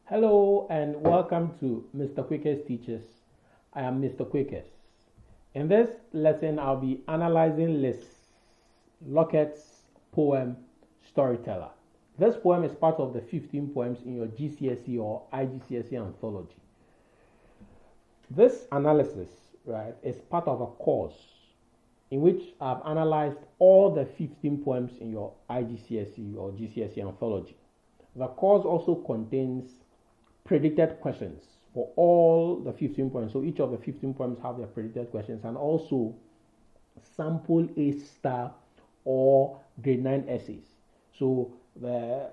Hello and welcome to Mr. Quickest Teaches. I am Mr. Quickest. In this lesson, I'll be analyzing Lochhead's poem Storyteller. This poem is part of the 15 poems in your GCSE or IGCSE anthology. This analysis, right, is part of a course in which I've analyzed all the 15 poems in your IGCSE or GCSE anthology. The course also contains predicted questions for all the 15 poems. So each of the 15 poems have their predicted questions, and also sample A star or grade 9 essays. So the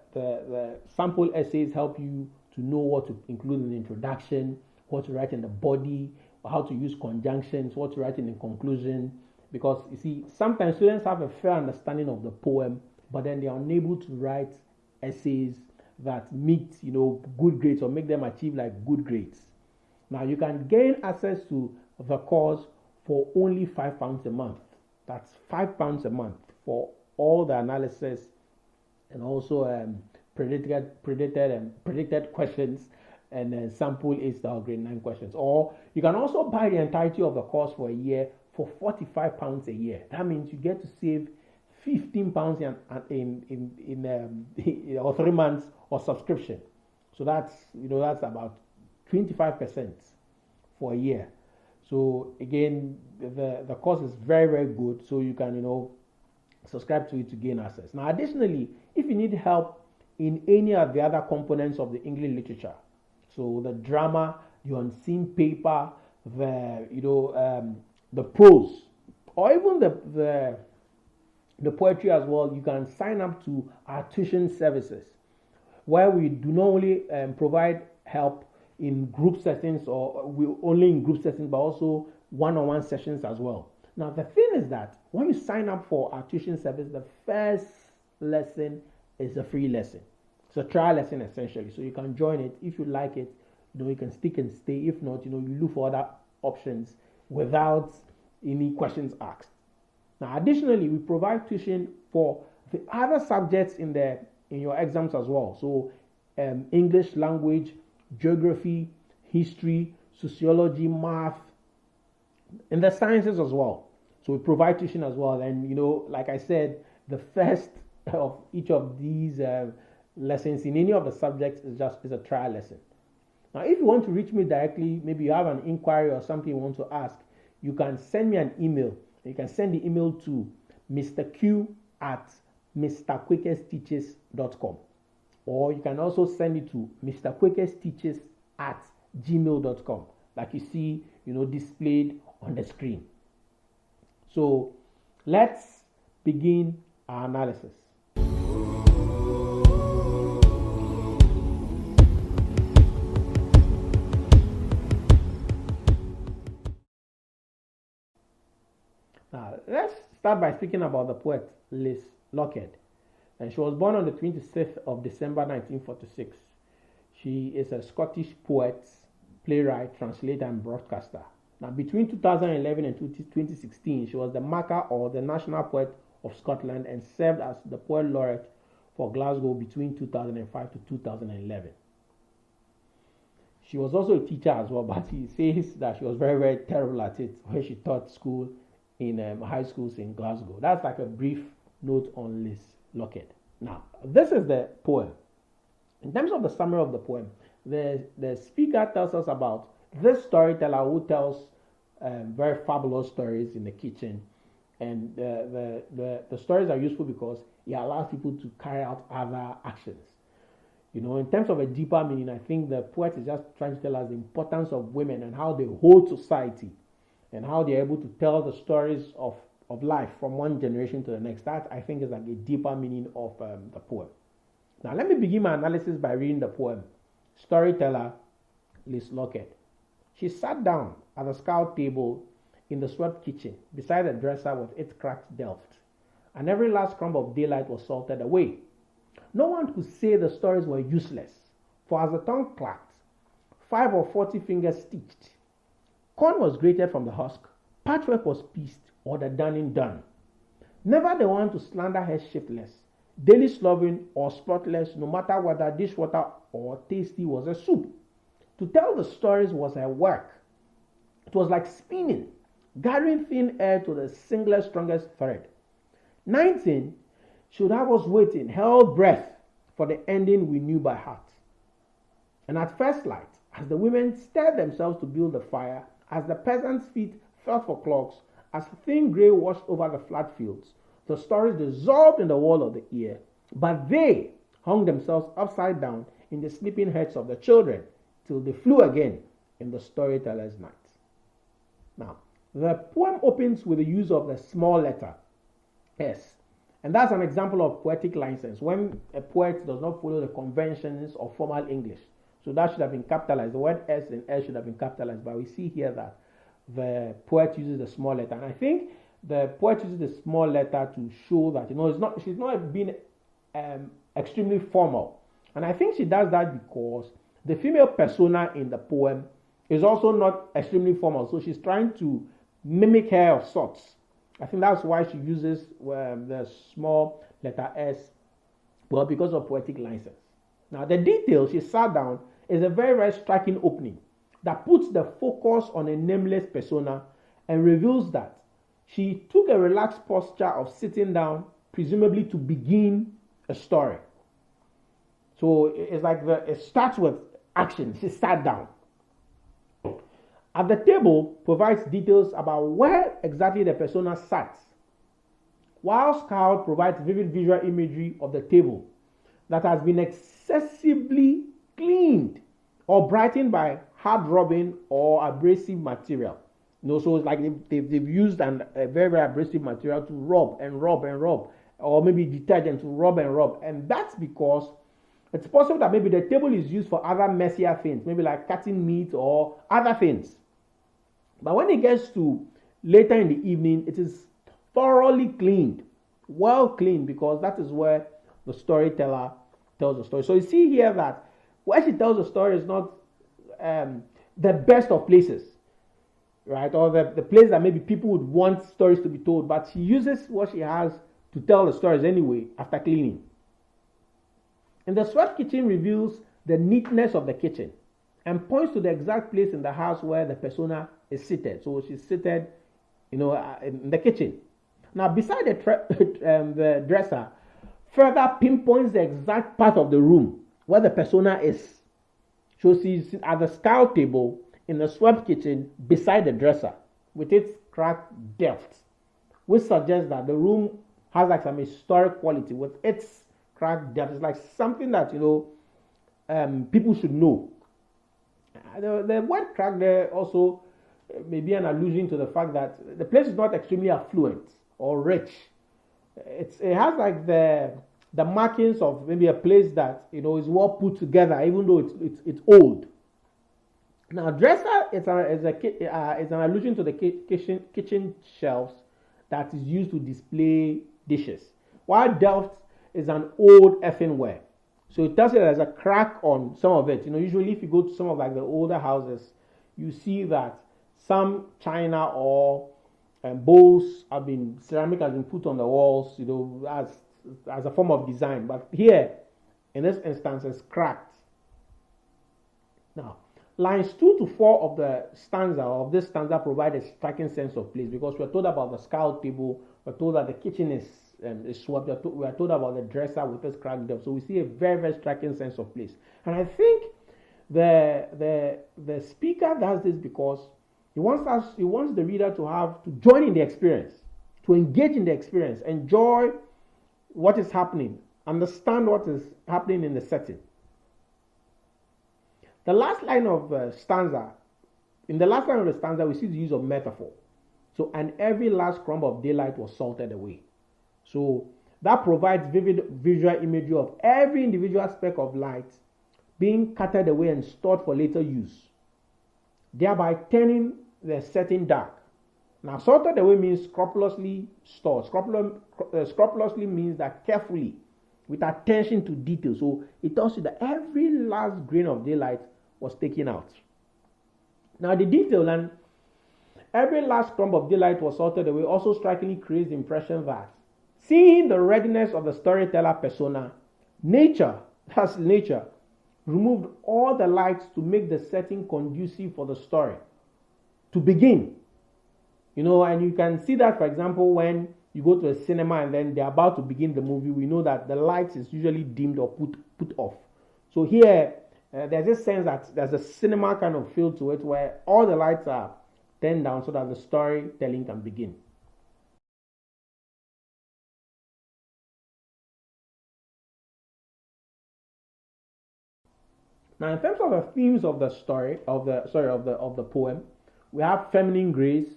sample essays help you to know what to include in the introduction, what to write in the body, how to use conjunctions, what to write in the conclusion. Because you see, sometimes students have a fair understanding of the poem, but then they are unable to write essays that meet good grades or make them achieve like good grades. Now you can gain access to the course for only £5 a month. That's £5 a month for all the analysis and also predicted questions and sample A-star grade 9 questions. Or you can also buy the entirety of the course for a year for £45 a year. That means you get to save £15 in or 3 months or subscription. So that's about 25% for a year. So again, the course is very, very good. So you can subscribe to it to gain access. Now, additionally, if you need help in any of the other components of the English literature, so the drama, the unseen paper, the prose, or even the poetry as well, you can sign up to our tuition services, where we do not only provide help in group settings or we only in group settings, but also one-on-one sessions as well. Now, the thing is that when you sign up for our tuition service, the first lesson is a free lesson. It's a trial lesson essentially. So you can join it. If you like it, you can stick and stay. If not, you look for other options without any questions asked. Now, additionally, we provide tuition for the other subjects in your exams as well. So, English language, geography, history, sociology, math, and the sciences as well. So we provide tuition as well. And like I said, the first of each of these lessons in any of the subjects is a trial lesson. Now, if you want to reach me directly, maybe you have an inquiry or something you want to ask, you can send me an email. You can send the email to mrq@mrquickestteaches.com, or you can also send it to mrquickestteaches@gmail.com, like you see, displayed on the screen. So let's begin our analysis. Now, let's start by speaking about the poet Lochhead. And she was born on the 26th of December 1946. She is a Scottish poet, playwright, translator, and broadcaster. Now, between 2011 and 2016, she was the marker or the national poet of Scotland and served as the poet laureate for Glasgow between 2005 to 2011. She was also a teacher as well, but he says that she was very, very terrible at it when she taught school in high schools in Glasgow. That's like a brief note on Lochhead. Now, this is the poem. In terms of the summary of the poem, the speaker tells us about this storyteller who tells very fabulous stories in the kitchen. And the stories are useful because it allows people to carry out other actions. In terms of a deeper meaning, I think the poet is just trying to tell us the importance of women and how they hold society, and how they're able to tell the stories of life from one generation to the next. That, I think, is like a deeper meaning of the poem. Now, let me begin my analysis by reading the poem. Storyteller, Lochhead. She sat down at the scout table in the swept kitchen beside the dresser with its cracked delft, and every last crumb of daylight was salted away. No one could say the stories were useless, for as the tongue clacked, 5 or 40 fingers stitched. Corn was grated from the husk, patchwork was pieced, or the darning done. Never the one to slander her shiftless, daily slobbering or spotless, no matter whether dishwater or tasty was a soup. To tell the stories was her work. It was like spinning, gathering thin air to the singlest, strongest thread. 19 should have us waiting, held breath for the ending we knew by heart. And at first light, as the women stirred themselves to build the fire, as the peasants' feet felt for clogs, as thin grey washed over the flat fields, the stories dissolved in the wall of the ear, but they hung themselves upside down in the sleeping heads of the children till they flew again in the storyteller's night. Now, the poem opens with the use of the small letter S, and that's an example of poetic license when a poet does not follow the conventions of formal English. So that should have been capitalized. The word S and S should have been capitalized, but we see here that the poet uses the small letter, and I think the poet uses the small letter to show that she's not being extremely formal, and I think she does that because the female persona in the poem is also not extremely formal, so she's trying to mimic her of sorts. I think that's why she uses the small letter S, well, because of poetic license. Now, the detail, she sat down, is a very, very striking opening that puts the focus on a nameless persona and reveals that she took a relaxed posture of sitting down, presumably to begin a story. So it's like it starts with action. She sat down. At the table provides details about where exactly the persona sat, while Scout provides vivid visual imagery of the table that has been excessively cleaned or brightened by hard rubbing or abrasive material. So it's like they've used a very, very abrasive material to rub and rub and rub, or maybe detergent to rub and rub. And that's because it's possible that maybe the table is used for other messier things, maybe like cutting meat or other things. But when it gets to later in the evening, it is thoroughly cleaned, well cleaned, because that is where the storyteller tells the story. So you see here that where she tells the story is not the best of places, right? Or the place that maybe people would want stories to be told, but she uses what she has to tell the stories anyway after cleaning. And the swept kitchen reveals the neatness of the kitchen and points to the exact place in the house where the persona is seated. So she's seated, in the kitchen. Now, beside the dresser, further pinpoints the exact part of the room where the persona is. So she's at the scout table in the swept kitchen beside the dresser with its cracked depth, which suggests that the room has like some historic quality with its cracked depth. It's like something that people should know. The word crack there also may be an allusion to the fact that the place is not extremely affluent or rich. It has like the markings of maybe a place that is well put together, even though it's old. Now, dresser is an allusion to the kitchen shelves that is used to display dishes, while delft is an old earthenware. So it tells you there's a crack on some of it. Usually if you go to some of like the older houses, you see that some china or bowls ceramic has been put on the walls, as a form of design. But here, in this instance, it's cracked. Now, lines 2 to 4 of this stanza provide a striking sense of place, because we're told about the scout table, we're told that the kitchen is swept, we are told about the dresser with its cracked depth. So we see a very, very striking sense of place. And I think the speaker does this because he wants the reader to join in the experience, to engage in the experience, enjoy what is happening, understand what is happening in the setting. In the last line of the stanza, we see the use of metaphor. So, and every last crumb of daylight was salted away. So that provides vivid visual imagery of every individual speck of light being cutted away and stored for later use, thereby turning the setting dark. Now, salted away means scrupulously stored. Scrupulously means that carefully, with attention to detail. So it tells you that every last grain of daylight was taken out. Now, the detail and every last crumb of daylight was salted away also strikingly creates the impression that Seeing the readiness of the storyteller persona, nature, that's nature, removed all the lights to make the setting conducive for the story to begin. And you can see that, for example, when you go to a cinema and then they're about to begin the movie, we know that the lights is usually dimmed or put off. So here, there's this sense that there's a cinema kind of feel to it where all the lights are turned down so that the storytelling can begin. Now, in terms of the themes of the story, of the poem, we have feminine grace,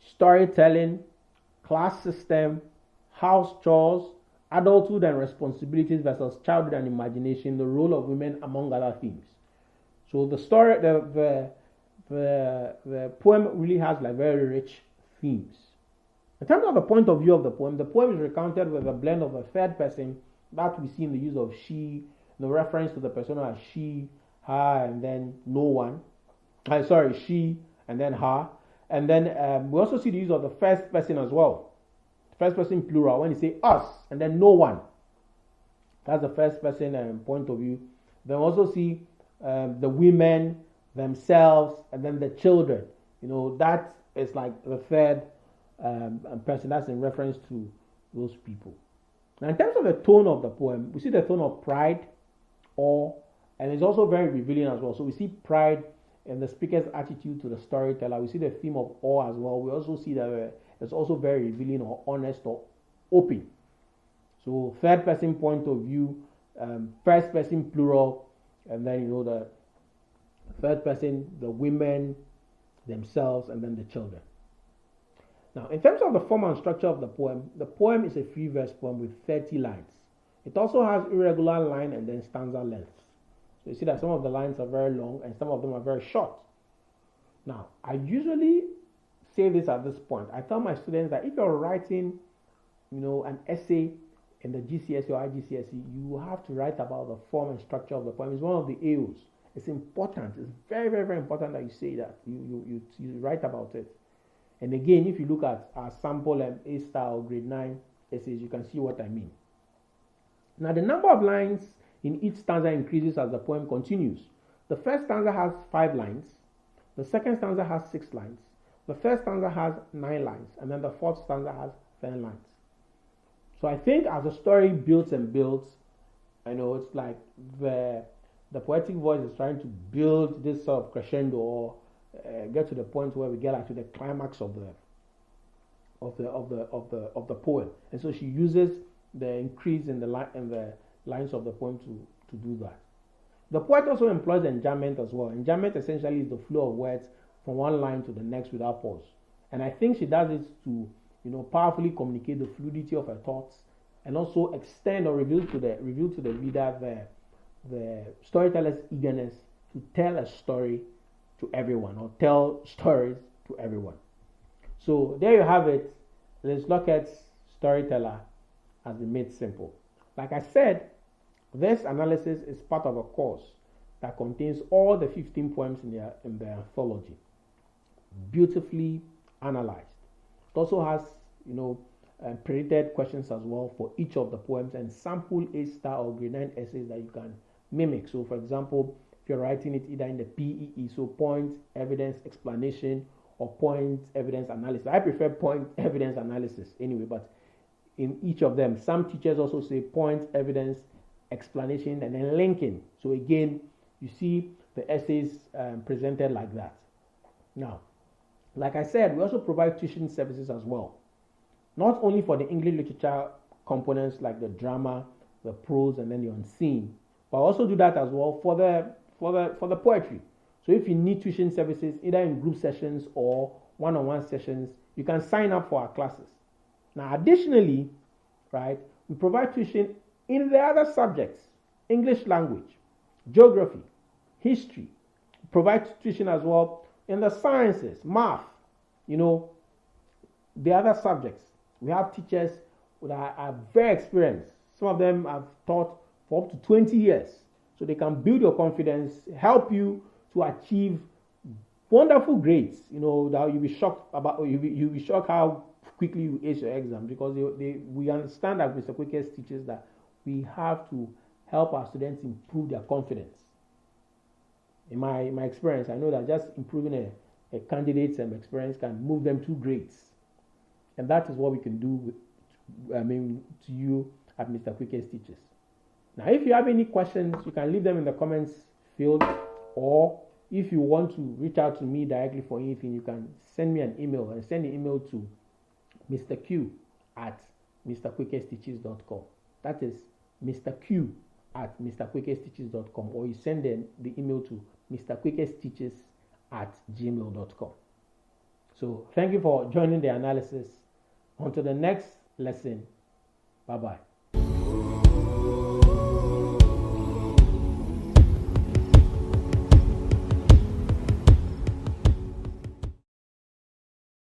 storytelling, class system, house chores, adulthood and responsibilities versus childhood and imagination, the role of women, among other themes. So the story, the poem really has like very rich themes. In terms of the point of view of the poem is recounted with a blend of a third person that we see in the use of she, the reference to the persona as she, her, and then no one. She, and then her. And then we also see the use of the first person as well. First person plural, when you say us, and then no one. That's the first person point of view. Then we also see the women, themselves, and then the children. That is like the third person. That's in reference to those people. Now, in terms of the tone of the poem, we see the tone of pride, awe, and it's also very revealing as well. So we see pride in the speaker's attitude to the storyteller. We see the theme of awe as well. We also see that it's also very revealing or honest or open. So third person point of view, first person plural, and then the third person, the women themselves, and then the children. Now, in terms of the form and structure of the poem is a free verse poem with 30 lines. It also has irregular line and then stanza lengths. So you see that some of the lines are very long and some of them are very short. Now, I usually say this at this point. I tell my students that if you're writing, an essay in the GCSE or IGCSE, you have to write about the form and structure of the poem. It's one of the AOs. It's important. It's very, very, very important that you say that. You write about it. And again, if you look at our sample A star or grade 9 essays, you can see what I mean. Now, the number of lines in each stanza increases as the poem continues. The first stanza has 5 lines. The second stanza has 6 lines. The first stanza has 9 lines. And then the fourth stanza has 10 lines. So I think as the story builds and builds, it's like the poetic voice is trying to build this sort of crescendo or get to the point where we get to the climax of the poem, and so she uses the increase in the lines of the poem to do that. The poet also employs enjambment as well. Enjambment essentially is the flow of words from one line to the next without pause, and I think she does it to powerfully communicate the fluidity of her thoughts and also extend or reveal to the reader the storyteller's eagerness to tell a story to everyone or tell stories to everyone. So there you have it. Let's look at Storyteller has been made simple. Like I said, this analysis is part of a course that contains all the 15 poems in the anthology, beautifully analyzed. It also has predicted questions as well for each of the poems and sample A star or grade 9 essays that you can mimic. So for example, if you're writing it either in the PEE, so point, evidence, explanation, or point, evidence, analysis. I prefer point, evidence, analysis anyway, but in each of them, some teachers also say point, evidence, explanation, and then linking. So again, you see the essays presented like that. Now, like I said, we also provide tuition services as well. Not only for the English literature components like the drama, the prose, and then the unseen, but also do that as well for the poetry. So if you need tuition services, either in group sessions or one-on-one sessions, you can sign up for our classes. Now, additionally, right, we provide tuition in the other subjects: English language, geography, history. We provide tuition as well in the sciences, math, the other subjects. We have teachers that are very experienced. Some of them have taught for up to 20 years. So they can build your confidence, help you to achieve wonderful grades. That you'll be shocked how quickly you ace your exam, because we understand that Mr. Quickest teaches that we have to help our students improve their confidence. In my experience, I know that just improving a candidate's experience can move them 2 grades, and that is what we can do with, to you at Mr. Quickest Teaches. Now, if you have any questions, you can leave them in the comments field, or if you want to reach out to me directly for anything, you can send me an email, and send the email to Mr. Q at mrquickestteaches.com. That is Mr. Q at mrquickestteaches.com, or you send the email to mrquickestteaches at gmail.com. So thank you for joining the analysis. Until the next lesson, bye-bye.